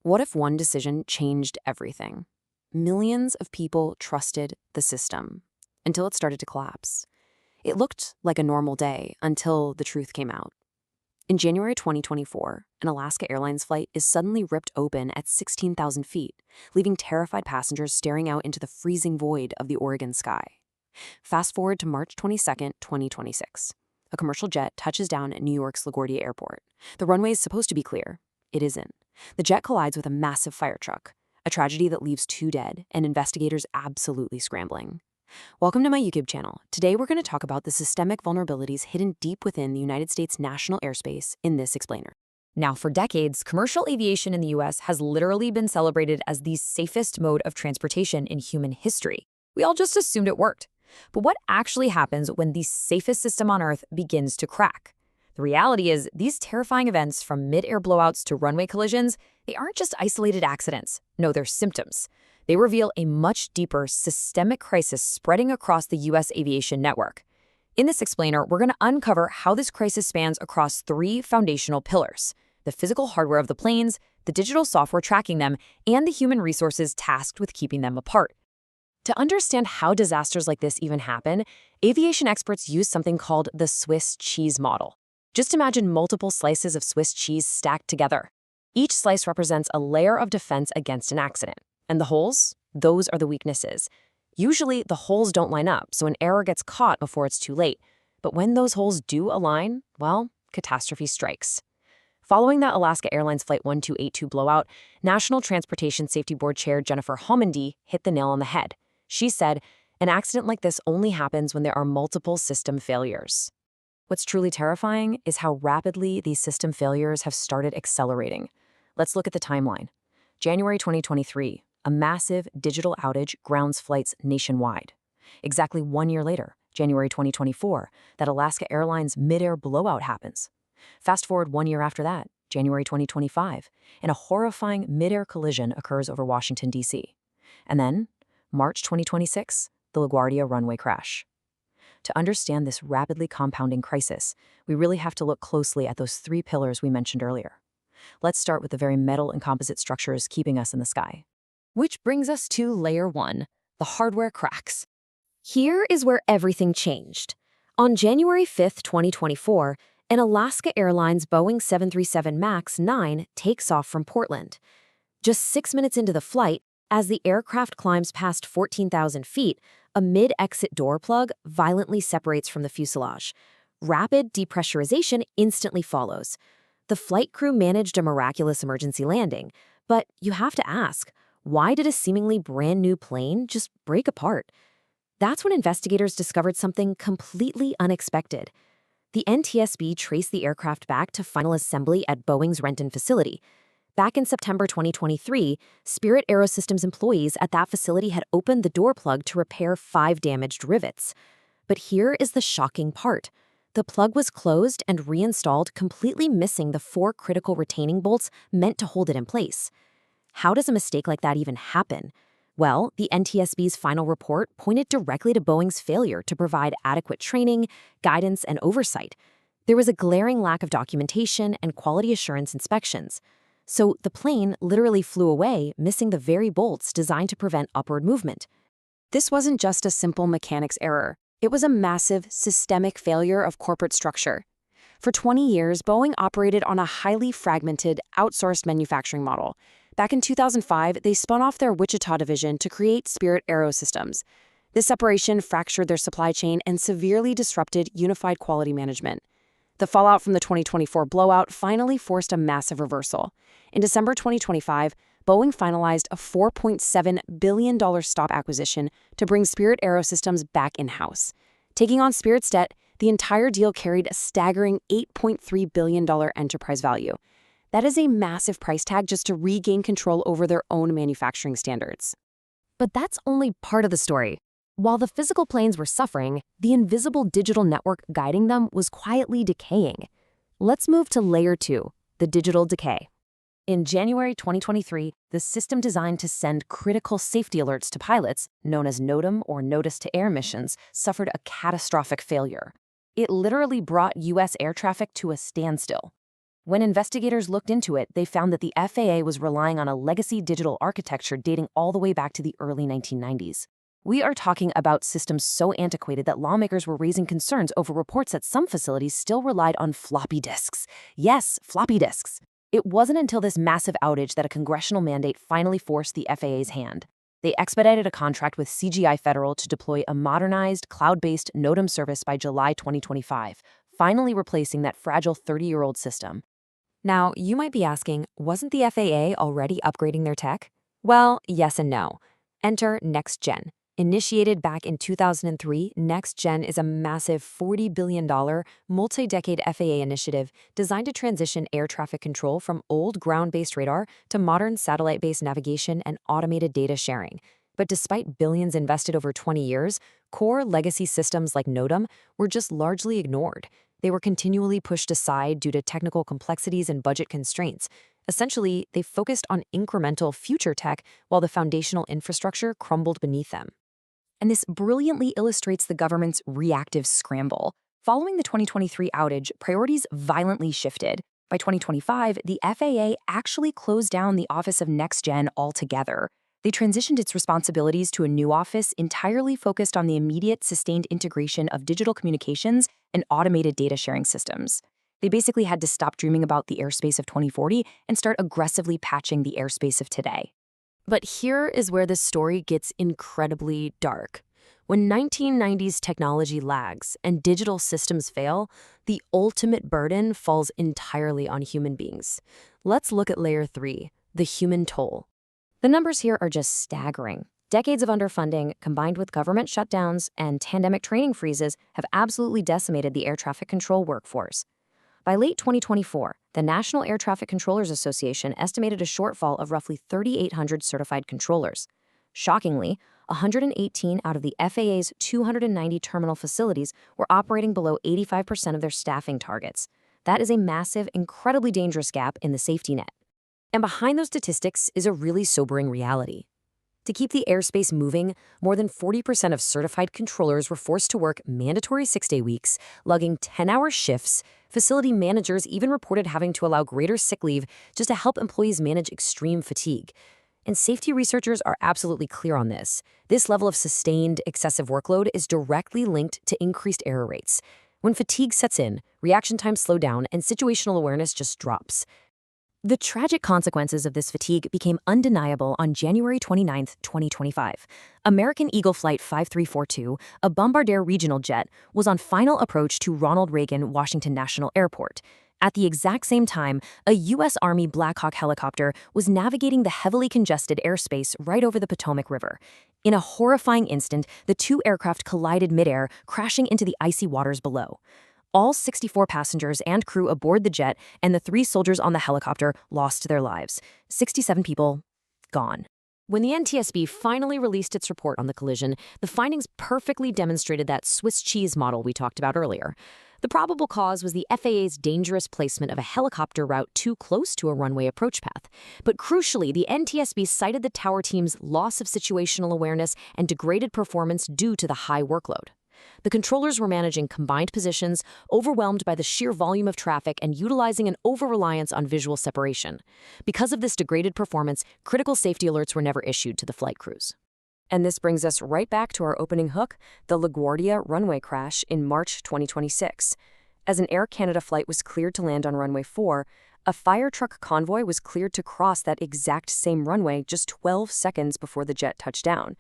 What if one decision changed everything? Millions of people trusted the system until it started to collapse. It looked like a normal day until the truth came out. In January 2024, an Alaska Airlines flight is suddenly ripped open at 16,000 feet, leaving terrified passengers staring out into the freezing void of the Oregon sky. Fast forward to March 22, 2026. A commercial jet touches down at New York's LaGuardia Airport. The runway is supposed to be clear. It isn't. The jet collides with a massive fire truck, a tragedy that leaves 2 dead and investigators absolutely scrambling. Welcome to my YouTube channel. Today we're going to talk about the systemic vulnerabilities hidden deep within the United States national airspace in this explainer. Now, for decades, commercial aviation in the US has literally been celebrated as the safest mode of transportation in human history. We all just assumed it worked. But what actually happens when the safest system on Earth begins to crack? The reality is, these terrifying events, from mid-air blowouts to runway collisions, they aren't just isolated accidents. No, they're symptoms. They reveal a much deeper systemic crisis spreading across the US aviation network. In this explainer, we're going to uncover how this crisis spans across 3 foundational pillars: the physical hardware of the planes, the digital software tracking them, and the human resources tasked with keeping them apart. To understand how disasters like this even happen, aviation experts use something called the Swiss cheese model. Just imagine multiple slices of Swiss cheese stacked together. Each slice represents a layer of defense against an accident. And the holes? Those are the weaknesses. Usually, the holes don't line up, so an error gets caught before it's too late. But when those holes do align, well, catastrophe strikes. Following that Alaska Airlines Flight 1282 blowout, National Transportation Safety Board Chair Jennifer Homendy hit the nail on the head. She said, "An accident like this only happens when there are multiple system failures." What's truly terrifying is how rapidly these system failures have started accelerating. Let's look at the timeline. January 2023, a massive digital outage grounds flights nationwide. Exactly 1 year later, January 2024, that Alaska Airlines midair blowout happens. Fast forward 1 year after that, January 2025, and a horrifying midair collision occurs over Washington, D.C. And then, March 2026, the LaGuardia runway crash. To understand this rapidly compounding crisis, we really have to look closely at those 3 pillars we mentioned earlier. Let's start with the very metal and composite structures keeping us in the sky. Which brings us to layer 1, the hardware cracks. Here is where everything changed. On January 5, 2024, an Alaska Airlines Boeing 737 MAX 9 takes off from Portland. Just 6 minutes into the flight, as the aircraft climbs past 14,000 feet, a mid-exit door plug violently separates from the fuselage. Rapid depressurization instantly follows. The flight crew managed a miraculous emergency landing, but you have to ask, why did a seemingly brand new plane just break apart? That's when investigators discovered something completely unexpected. The NTSB traced the aircraft back to final assembly at Boeing's Renton facility. Back in September 2023, Spirit AeroSystems employees at that facility had opened the door plug to repair 5 damaged rivets. But here is the shocking part. The plug was closed and reinstalled, completely missing the 4 critical retaining bolts meant to hold it in place. How does a mistake like that even happen? Well, the NTSB's final report pointed directly to Boeing's failure to provide adequate training, guidance, and oversight. There was a glaring lack of documentation and quality assurance inspections. So the plane literally flew away, missing the very bolts designed to prevent upward movement. This wasn't just a simple mechanics error. It was a massive, systemic failure of corporate structure. For 20 years, Boeing operated on a highly fragmented, outsourced manufacturing model. Back in 2005, they spun off their Wichita division to create Spirit AeroSystems. This separation fractured their supply chain and severely disrupted unified quality management. The fallout from the 2024 blowout finally forced a massive reversal. In December 2025, Boeing finalized a $4.7 billion stock acquisition to bring Spirit AeroSystems back in-house. Taking on Spirit's debt, the entire deal carried a staggering $8.3 billion enterprise value. That is a massive price tag just to regain control over their own manufacturing standards. But that's only part of the story. While the physical planes were suffering, the invisible digital network guiding them was quietly decaying. Let's move to layer 2, the digital decay. In January 2023, the system designed to send critical safety alerts to pilots, known as NOTAM or Notice to Air missions, suffered a catastrophic failure. It literally brought U.S. air traffic to a standstill. When investigators looked into it, they found that the FAA was relying on a legacy digital architecture dating all the way back to the early 1990s. We are talking about systems so antiquated that lawmakers were raising concerns over reports that some facilities still relied on floppy disks. Yes, floppy disks. It wasn't until this massive outage that a congressional mandate finally forced the FAA's hand. They expedited a contract with CGI Federal to deploy a modernized, cloud-based NOTAM service by July 2025, finally replacing that fragile 30-year-old system. Now, you might be asking, wasn't the FAA already upgrading their tech? Well, yes and no. Enter Next Gen. Initiated back in 2003, Next Gen is a massive $40 billion, multi-decade FAA initiative designed to transition air traffic control from old ground-based radar to modern satellite-based navigation and automated data sharing. But despite billions invested over 20 years, core legacy systems like NOTAM were just largely ignored. They were continually pushed aside due to technical complexities and budget constraints. Essentially, they focused on incremental future tech while the foundational infrastructure crumbled beneath them. And this brilliantly illustrates the government's reactive scramble. Following the 2023 outage, priorities violently shifted. By 2025, the FAA actually closed down the Office of Next Gen altogether. They transitioned its responsibilities to a new office entirely focused on the immediate sustained integration of digital communications and automated data sharing systems. They basically had to stop dreaming about the airspace of 2040 and start aggressively patching the airspace of today. But here is where the story gets incredibly dark. When 1990s technology lags and digital systems fail, the ultimate burden falls entirely on human beings. Let's look at Layer 3, the human toll. The numbers here are just staggering. Decades of underfunding, combined with government shutdowns and pandemic training freezes, have absolutely decimated the air traffic control workforce. By late 2024, the National Air Traffic Controllers Association estimated a shortfall of roughly 3,800 certified controllers. Shockingly, 118 out of the FAA's 290 terminal facilities were operating below 85% of their staffing targets. That is a massive, incredibly dangerous gap in the safety net. And behind those statistics is a really sobering reality. To keep the airspace moving, more than 40% of certified controllers were forced to work mandatory 6-day weeks, lugging 10-hour shifts. Facility managers even reported having to allow greater sick leave just to help employees manage extreme fatigue. And safety researchers are absolutely clear on this. This level of sustained, excessive workload is directly linked to increased error rates. When fatigue sets in, reaction times slow down and situational awareness just drops. The tragic consequences of this fatigue became undeniable on January 29, 2025. American Eagle Flight 5342, a Bombardier regional jet, was on final approach to Ronald Reagan Washington National Airport. At the exact same time, a U.S. Army Black Hawk helicopter was navigating the heavily congested airspace right over the Potomac River. In a horrifying instant, the two aircraft collided midair, crashing into the icy waters below. All 64 passengers and crew aboard the jet and the 3 soldiers on the helicopter lost their lives. 67 people gone. When the NTSB finally released its report on the collision, the findings perfectly demonstrated that Swiss cheese model we talked about earlier. The probable cause was the FAA's dangerous placement of a helicopter route too close to a runway approach path. But crucially, the NTSB cited the tower team's loss of situational awareness and degraded performance due to the high workload. The controllers were managing combined positions, overwhelmed by the sheer volume of traffic and utilizing an over-reliance on visual separation. Because of this degraded performance, critical safety alerts were never issued to the flight crews. And this brings us right back to our opening hook, the LaGuardia runway crash in March 2026. As an Air Canada flight was cleared to land on runway 4, a fire truck convoy was cleared to cross that exact same runway just 12 seconds before the jet touched down.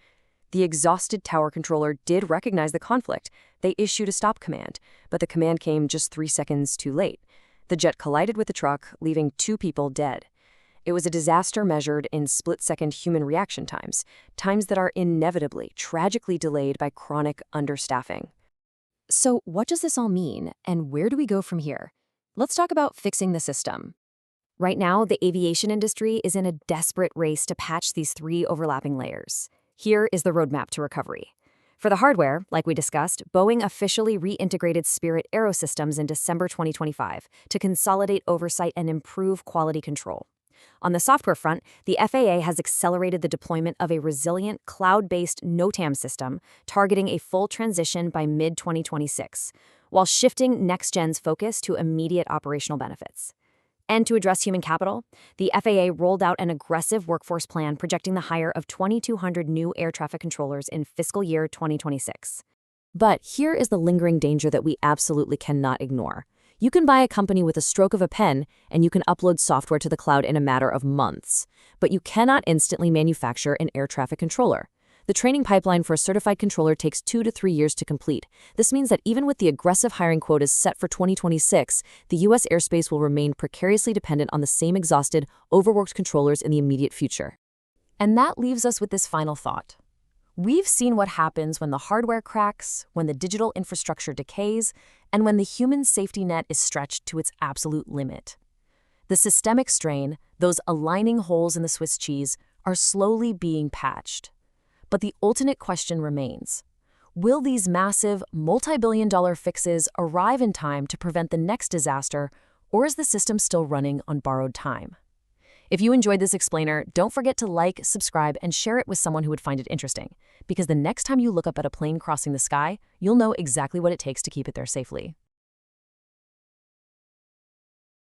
The exhausted tower controller did recognize the conflict. They issued a stop command, but the command came just 3 seconds too late. The jet collided with the truck, leaving 2 people dead. It was a disaster measured in split-second human reaction times, times that are inevitably, tragically delayed by chronic understaffing. So what does this all mean, and where do we go from here? Let's talk about fixing the system. Right now, the aviation industry is in a desperate race to patch these 3 overlapping layers. Here is the roadmap to recovery. For the hardware, like we discussed, Boeing officially reintegrated Spirit Aerosystems in December 2025 to consolidate oversight and improve quality control. On the software front, the FAA has accelerated the deployment of a resilient, cloud-based NOTAM system, targeting a full transition by mid-2026, while shifting Next Gen's focus to immediate operational benefits. And to address human capital, the FAA rolled out an aggressive workforce plan projecting the hire of 2,200 new air traffic controllers in fiscal year 2026. But here is the lingering danger that we absolutely cannot ignore. You can buy a company with a stroke of a pen, and you can upload software to the cloud in a matter of months. But you cannot instantly manufacture an air traffic controller. The training pipeline for a certified controller takes 2 to 3 years to complete. This means that even with the aggressive hiring quotas set for 2026, the U.S. airspace will remain precariously dependent on the same exhausted, overworked controllers in the immediate future. And that leaves us with this final thought. We've seen what happens when the hardware cracks, when the digital infrastructure decays, and when the human safety net is stretched to its absolute limit. The systemic strain, those aligning holes in the Swiss cheese, are slowly being patched. But the ultimate question remains. Will these massive, multi-billion-dollar fixes arrive in time to prevent the next disaster, or is the system still running on borrowed time? If you enjoyed this explainer, don't forget to like, subscribe, and share it with someone who would find it interesting, because the next time you look up at a plane crossing the sky, you'll know exactly what it takes to keep it there safely.